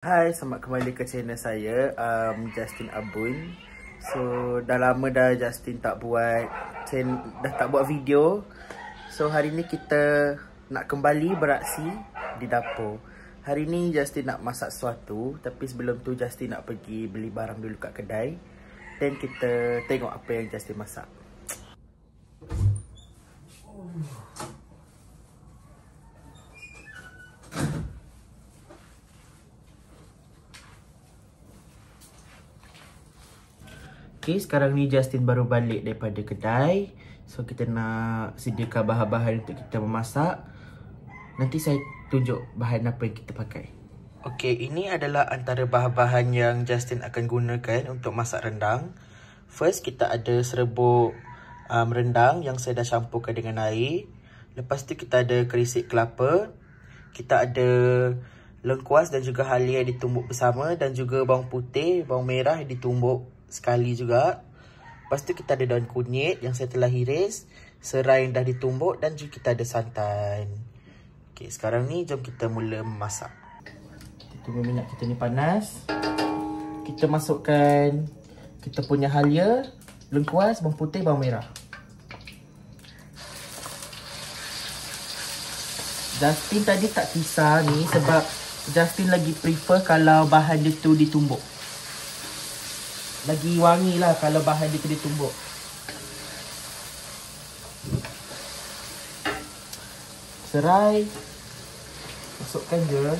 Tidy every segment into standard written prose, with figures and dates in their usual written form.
Hai, selamat kembali ke channel saya, Justin Abun. So, dah lama dah Justin tak buat video. So, hari ni kita nak kembali beraksi di dapur. Hari ni Justin nak masak sesuatu, tapi sebelum tu Justin nak pergi beli barang dulu kat kedai. Dan kita tengok apa yang Justin masak. Okay, sekarang ni Justin baru balik daripada kedai. So, kita nak sediakan bahan-bahan untuk kita memasak. Nanti saya tunjuk bahan apa yang kita pakai. Okay, ini adalah antara bahan-bahan yang Justin akan gunakan untuk masak rendang. First, kita ada serbuk rendang yang saya dah campurkan dengan air. Lepas tu kita ada kerisik kelapa. Kita ada lengkuas dan juga halia yang ditumbuk bersama. Dan juga bawang putih, bawang merah yang ditumbuk sekali juga. Lepas tu kita ada daun kunyit yang saya telah iris, serai yang dah ditumbuk dan juga kita ada santan. Okey, sekarang ni jom kita mula memasak. Kita tunggu minyak kita ni panas. Kita masukkan kita punya halia, lengkuas, bawang putih, bawang merah. Justin tadi tak kisar ni sebab Justin lagi prefer kalau bahan dia tu ditumbuk. Lagi wangi lah kalau bahan dia ditumbuk. Serai masukkan je.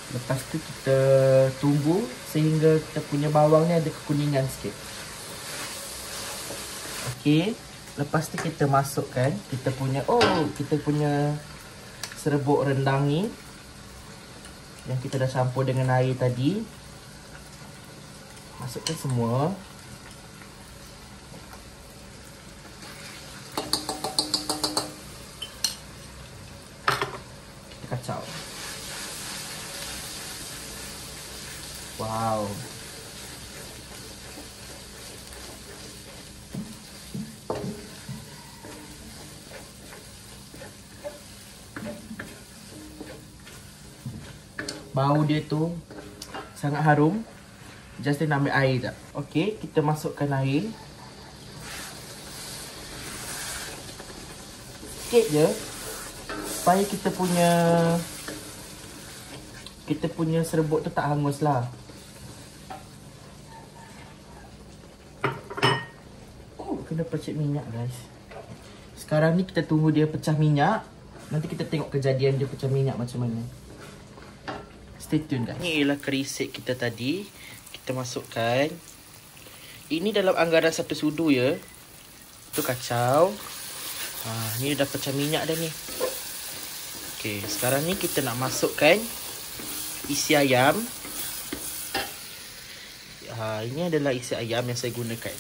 Lepas tu kita tunggu sehingga kita punya bawang ni ada kekuningan sikit. Okey, lepas tu kita masukkan kita punya serbuk rendang ni yang kita dah campur dengan air tadi. Masukkan semua. Kita kacau. Wow. Bau dia tu sangat harum. Justin ambil air tak? Okey, kita masukkan air. Sikit je. Supaya kita punya serbuk tu tak hangus lah. Kena percik minyak guys. Sekarang ni kita tunggu dia pecah minyak. Nanti kita tengok kejadian dia pecah minyak macam mana. Stay tune guys. Ini ialah kerisik kita tadi. Kita masukkan. Ini dalam anggaran 1 sudu ya. Tu kacau. Ni dah pecah minyak dah ni. Okey, sekarang ni kita nak masukkan isi ayam. Ini adalah isi ayam yang saya gunakan.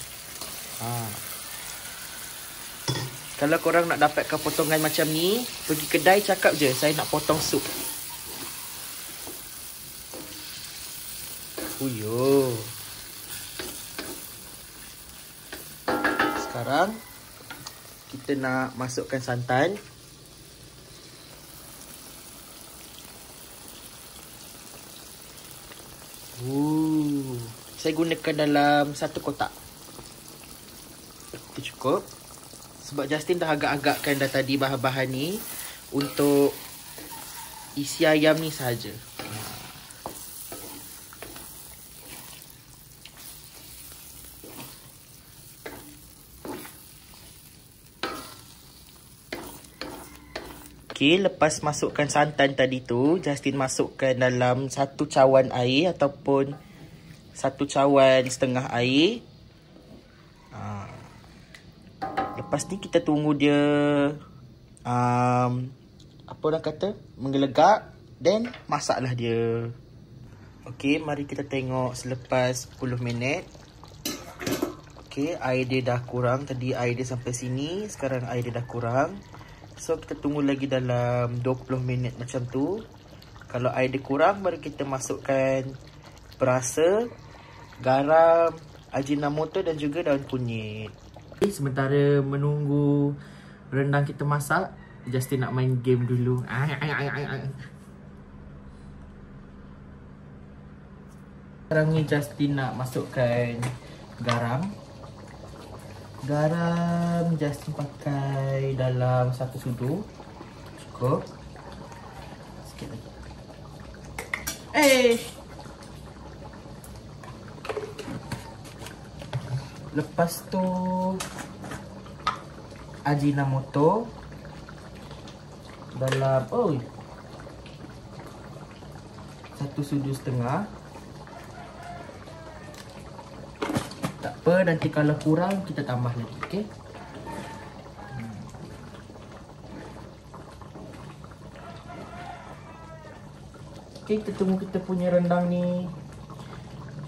Kalau korang nak dapatkan potongan macam ni, pergi kedai cakap je, saya nak potong sup. Uyo. Sekarang kita nak masukkan santan. Saya gunakan dalam 1 kotak. Itu cukup. Sebab Justin dah agak-agakkan dah tadi bahan-bahan ni untuk isi ayam ni sahaja. Okey, lepas masukkan santan tadi tu, Justin masukkan dalam 1 cawan air ataupun 1 cawan setengah air. Lepas ni kita tunggu dia apa orang kata, menggelegak, dan masaklah dia. Okey, mari kita tengok selepas 10 minit. Okey, air dia dah kurang. Tadi air dia sampai sini, sekarang air dia dah kurang. So kita tunggu lagi dalam 20 minit macam tu. Kalau air dia kurang, baru kita masukkan perasa, garam, ajinomoto dan juga daun kunyit. Sementara menunggu rendang kita masak, Justin nak main game dulu. Sekarang ni Justin nak masukkan garam. Garam Justin pakai dalam 1 sudu. Cukup. Sikit lagi. Lepas tu ajinomoto dalam 1 sudu setengah. Tak apa, nanti kalau kurang kita tambah lagi, okey? Okey, kita tunggu kita punya rendang ni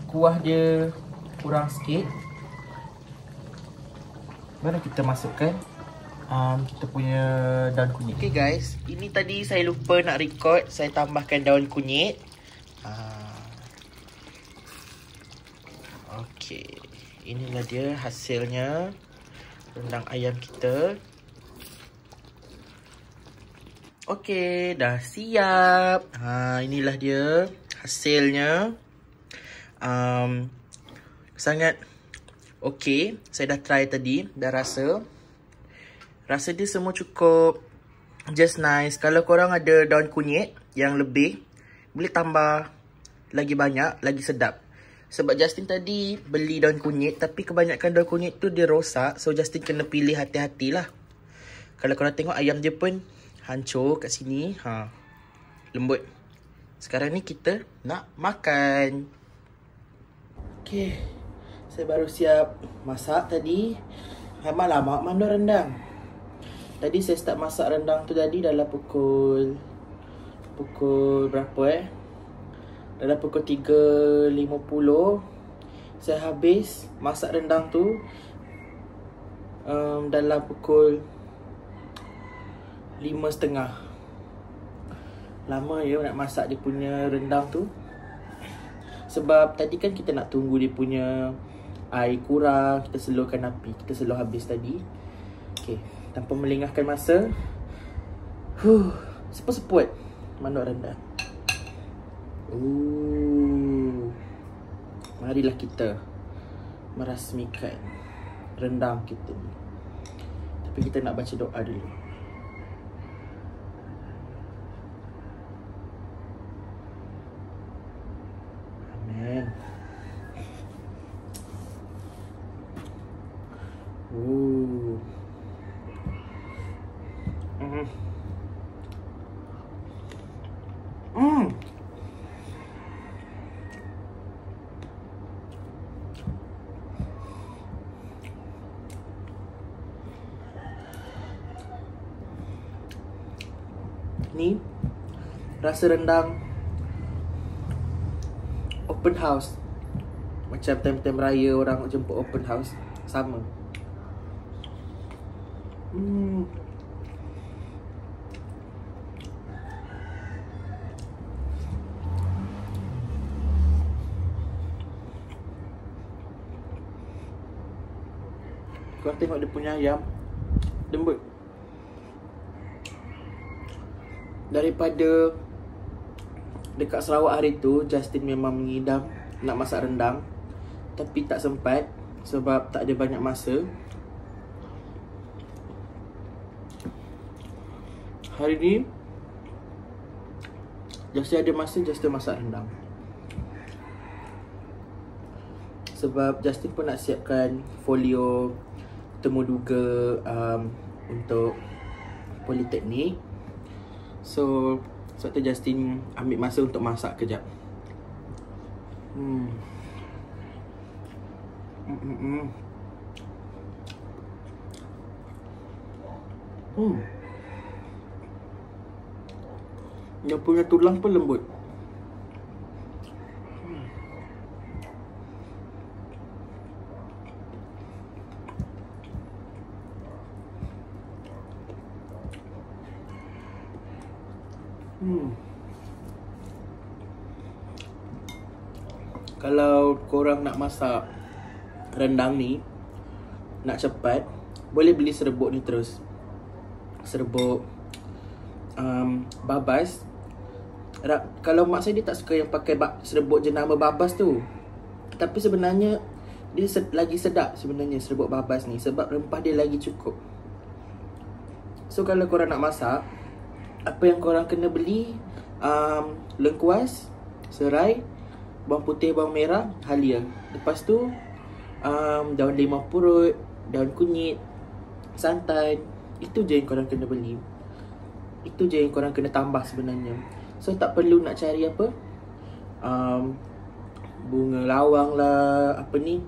kuah dia kurang sikit. Baru kita masukkan kita punya daun kunyit. Okay guys, ini tadi saya lupa nak record. Saya tambahkan daun kunyit. Okay, inilah dia hasilnya rendang ayam kita. Okay, dah siap. Inilah dia hasilnya. Sangat okay, saya dah try tadi, dah rasa. Rasa dia semua cukup just nice. Kalau korang ada daun kunyit yang lebih, boleh tambah lagi banyak, lagi sedap. Sebab Justin tadi beli daun kunyit, tapi kebanyakan daun kunyit tu dia rosak. So Justin kena pilih hati-hatilah. Kalau korang tengok ayam dia pun hancur kat sini. Lembut. Sekarang ni kita nak makan. Okay, saya baru siap masak tadi. Memang lama mandor rendang. Tadi saya start masak rendang tu tadi dalam pukul berapa Dalam pukul 3.50. Saya habis masak rendang tu dalam pukul 5.30. Lama ya nak masak dia punya rendang tu. Sebab tadi kan kita nak tunggu dia punya air kurang, kita slowkan api. Kita slow habis tadi. Okay, tanpa melengahkan masa, seput-seput mandor rendang. Marilah kita merasmikan rendang kita ni. Tapi kita nak baca doa dulu. Amin. Ni rasa rendang open house. Macam time-time raya orang jemput open house. Sama. Kau tengok dia punya ayam lembut. Daripada dekat Sarawak hari tu, Justin memang mengidam nak masak rendang, tapi tak sempat sebab tak ada banyak masa. Hari ni Justin ada masa, Justin masak rendang. Sebab Justin pun nak siapkan folio temuduga untuk politeknik. So, sebab tu Justin ambil masa untuk masak kejap. Dia punya tulang pun lembut. Kalau korang nak masak rendang ni, nak cepat, boleh beli serbuk ni terus. Serbuk babas. Kalau mak saya dia tak suka yang pakai serbuk jenama babas tu. Tapi sebenarnya dia lagi sedap sebenarnya serbuk babas ni, sebab rempah dia lagi cukup. So kalau korang nak masak, apa yang korang kena beli, lengkuas, serai, bawang putih, bawang merah, halia. Lepas tu daun limau purut, daun kunyit, santan. Itu je yang korang kena beli. Itu je yang korang kena tambah sebenarnya. So tak perlu nak cari apa, bunga lawang lah, apa ni,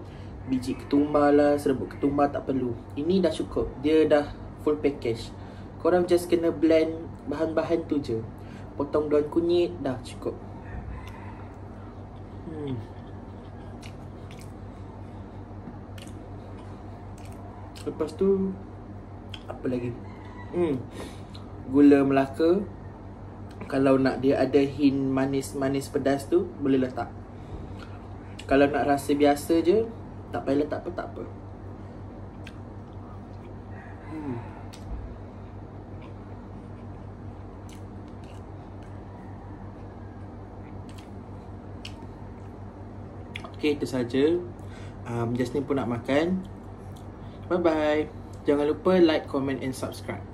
biji ketumbar lah, serbuk ketumbar, tak perlu. Ini dah cukup. Dia dah full package. Korang just kena blend bahan-bahan tu je. Potong daun kunyit, dah cukup. Lepas tu apa lagi? Gula Melaka. Kalau nak dia ada hint manis-manis pedas tu, boleh letak. Kalau nak rasa biasa je, tak payah letak pun tak apa. Okay, itu saja. Jasmine pun nak makan. Bye-bye. Jangan lupa like, comment and subscribe.